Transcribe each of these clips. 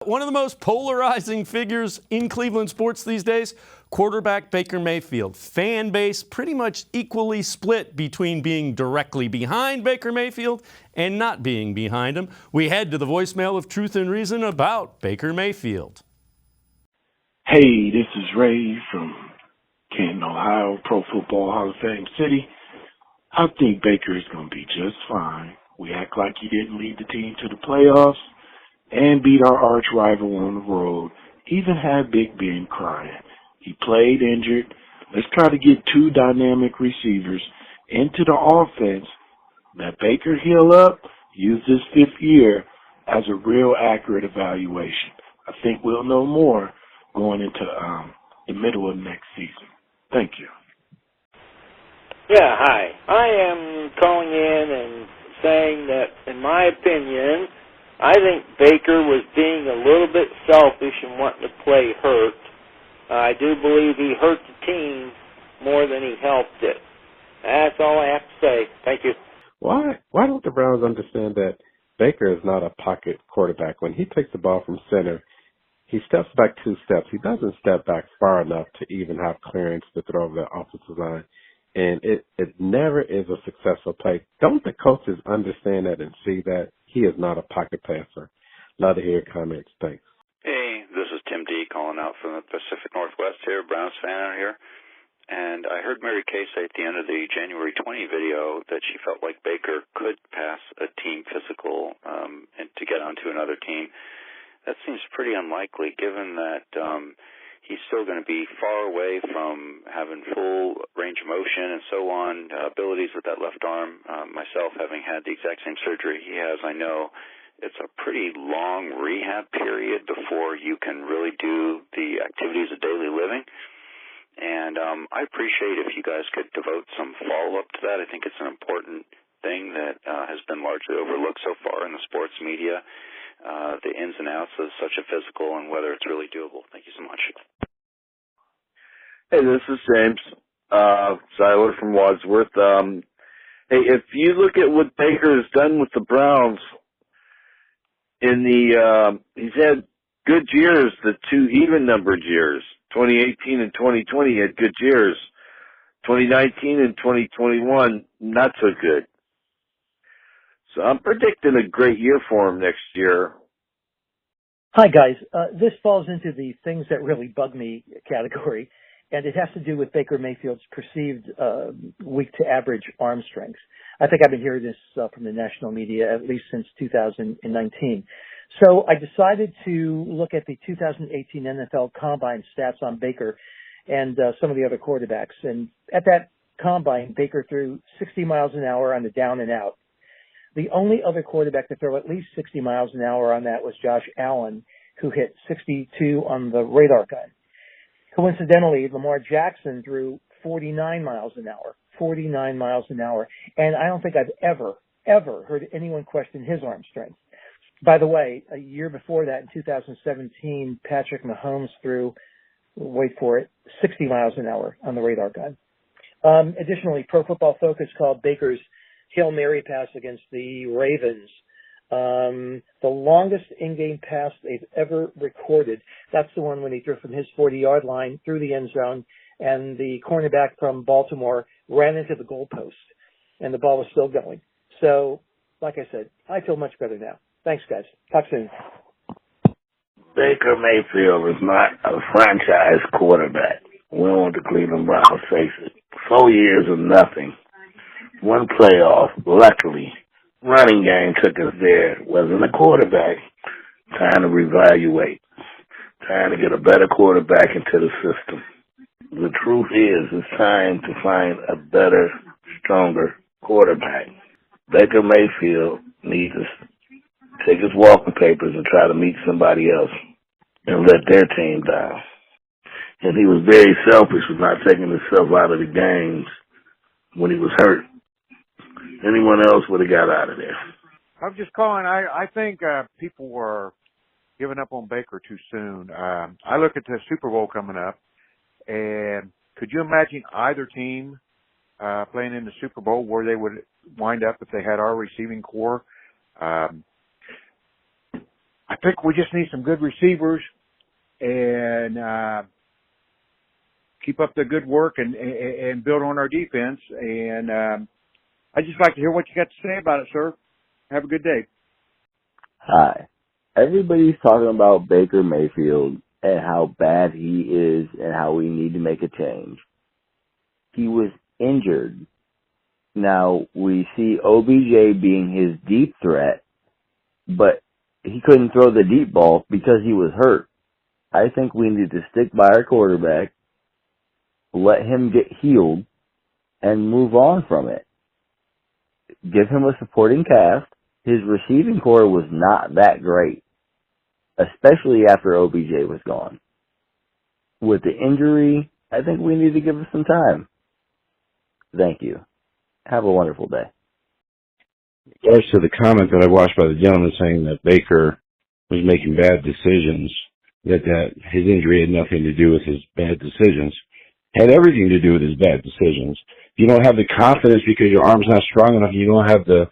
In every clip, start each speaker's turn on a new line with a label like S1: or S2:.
S1: one of the most polarizing figures in Cleveland sports these days, quarterback Baker Mayfield. Fan base pretty much equally split between being directly behind Baker Mayfield and not being behind him. We head to the voicemail of Truth and Reason about Baker Mayfield.
S2: Hey, this is Ray from Canton, Ohio, Pro Football Hall of Fame City. I think Baker is going to be just fine. We act like he didn't lead the team to the playoffs and beat our arch rival on the road, even had Big Ben crying. He played injured. Let's try to get two dynamic receivers into the offense. Let Baker heal up, use this fifth year as a real accurate evaluation. I think we'll know more going into the middle of next season. Thank you.
S3: Yeah, hi. I am calling in and saying that, in my opinion, I think Baker was being a little bit selfish and wanting to play hurt. I do believe he hurt the team more than he helped it. That's all I have to say. Thank you.
S4: Why don't the Browns understand that Baker is not a pocket quarterback? When he takes the ball from center, he steps back 2 steps. He doesn't step back far enough to even have clearance to throw over the offensive line. And it never is a successful play. Don't the coaches understand that and see that he is not a pocket passer? Love to hear your comments. Thanks.
S5: Hey, this is Tim D calling out from the Pacific Northwest here, Browns fan out here. And I heard Mary Kay say at the end of the January 20 video that she felt like Baker could pass a team physical and to get onto another team. That seems pretty unlikely given that he's still going to be far away from having full range of motion and so on, abilities with that left arm. Myself, having had the exact same surgery he has, I know it's a pretty long rehab period before you can really do the activities of daily living. And I appreciate if you guys could devote some follow-up to that. I think it's an important thing that has been largely overlooked so far in the sports media, the ins and outs of such a physical and whether it's really doable. Thank you so much.
S6: Hey, this is James Seiler from Wadsworth. Hey, if you look at what Baker has done with the Browns he's had good years, the two even-numbered years. 2018 and 2020 had good years. 2019 and 2021, not so good. So I'm predicting a great year for him next year.
S7: Hi, guys. This falls into the things that really bug me category, and it has to do with Baker Mayfield's perceived weak-to-average arm strength. I think I've been hearing this from the national media at least since 2019. So I decided to look at the 2018 NFL Combine stats on Baker and some of the other quarterbacks. And at that Combine, Baker threw 60 miles an hour on the down and out. The only other quarterback to throw at least 60 miles an hour on that was Josh Allen, who hit 62 on the radar gun. Coincidentally, Lamar Jackson threw 49 miles an hour. 49 miles an hour. And I don't think I've ever heard anyone question his arm strength. By the way, a year before that, in 2017, Patrick Mahomes threw, wait for it, 60 miles an hour on the radar gun. Additionally, Pro Football Focus called Baker's Hail Mary pass against the Ravens the longest in-game pass they've ever recorded. That's the one when he threw from his 40-yard line through the end zone, and the cornerback from Baltimore ran into the goalpost, and the ball was still going. So, like I said, I feel much better now. Thanks, guys. Talk soon.
S8: Baker Mayfield is not a franchise quarterback. We don't want the Cleveland Browns face it. 4 years of nothing. One playoff, luckily. Running game took us there. Wasn't a quarterback. Trying to reevaluate. Trying to get a better quarterback into the system. The truth is, it's time to find a better, stronger quarterback. Baker Mayfield needs to take his walking papers and try to meet somebody else and let their team down. And he was very selfish with not taking himself out of the games when he was hurt. Anyone else would have got out of there.
S9: I'm just calling. I think people were giving up on Baker too soon. I look at the Super Bowl coming up, and could you imagine either team playing in the Super Bowl where they would wind up if they had our receiving core? I think we just need some good receivers and keep up the good work and build on our defense. And I'd just like to hear what you got to say about it, sir. Have a good day.
S10: Hi. Everybody's talking about Baker Mayfield and how bad he is and how we need to make a change. He was injured. Now, we see OBJ being his deep threat, but he couldn't throw the deep ball because he was hurt. I think we need to stick by our quarterback, let him get healed, and move on from it. Give him a supporting cast. His receiving core was not that great, especially after OBJ was gone. With the injury, I think we need to give him some time. Thank you. Have a wonderful day.
S11: As to the comment that I watched by the gentleman saying that Baker was making bad decisions, that his injury had nothing to do with his bad decisions, had everything to do with his bad decisions. You don't have the confidence because your arm's not strong enough. You don't have the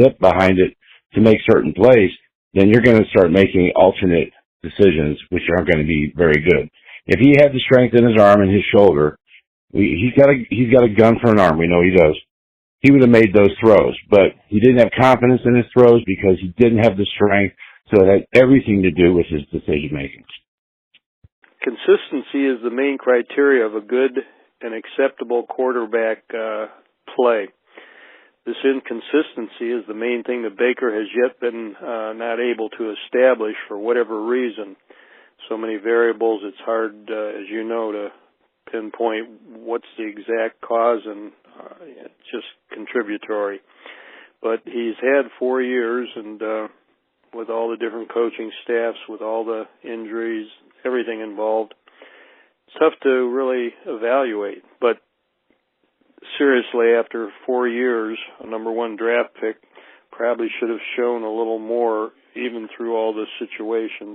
S11: zip behind it to make certain plays. Then you're going to start making alternate decisions, which aren't going to be very good. If he had the strength in his arm and his shoulder, he's got a gun for an arm. We know he does. He would have made those throws, but he didn't have confidence in his throws because he didn't have the strength. So it had everything to do with his decision making.
S12: Consistency is the main criteria of a good and acceptable quarterback play. This inconsistency is the main thing that Baker has yet been not able to establish for whatever reason. So many variables, it's hard, as you know, to pinpoint what's the exact cause, and it's just contributory. But he's had 4 years, and with all the different coaching staffs, with all the injuries, everything involved, it's tough to really evaluate. But seriously, after 4 years, a number one draft pick probably should have shown a little more, even through all this situation.